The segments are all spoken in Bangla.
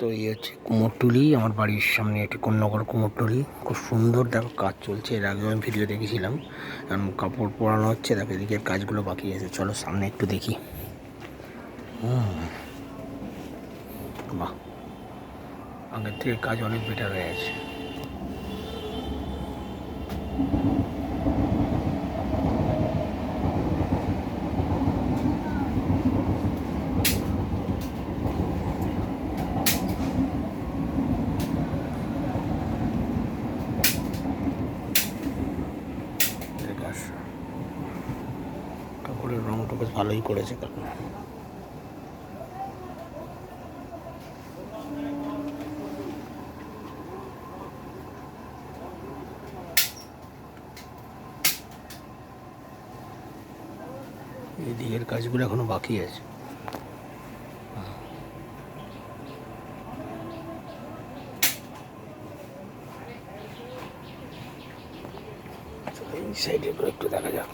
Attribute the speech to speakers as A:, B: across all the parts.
A: তো এই হচ্ছে কুমোরটুলি, আমার বাড়ির সামনে একটি কন্যাগর কুমোরটুলি, খুব সুন্দর। দেখো কাজ চলছে, এর আগেও আমি ভিডিও দেখেছিলাম। এখন কাপড় পরানো হচ্ছে, দেখো এদিকের কাজগুলো বাকি আছে। চলো সামনে একটু দেখি। বাহ, আগের থেকে কাজ অনেক বেটার হয়ে আছে। কাপড়ের রংটা বেশ ভালোই করেছে কারণ এই দিকের কাজগুলো এখনো বাকি আছে। এই সাইডে একটু দেখা যাক।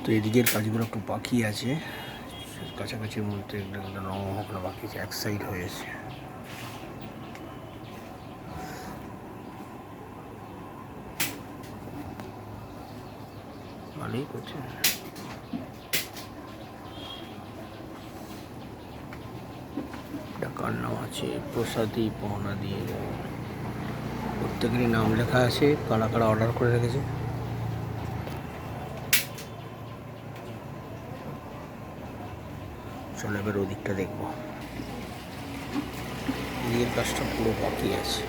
A: তো এদিকের কাজগুলো একটু বাকি আছে, কাছাকাছির মধ্যে রং ওগুলো বাকি আছে, এক সাইড হয়েছে। ভালোই করছে। টাকার নাম আছে প্রসাদী পাওনা দিয়ে, প্রত্যেকেরই নাম লেখা আছে, কারা কারা অর্ডার করে রেখেছে। চলো এবার ওদিকটা দেখবো। বিয়ের কাজটা পুরো বাকি আছে।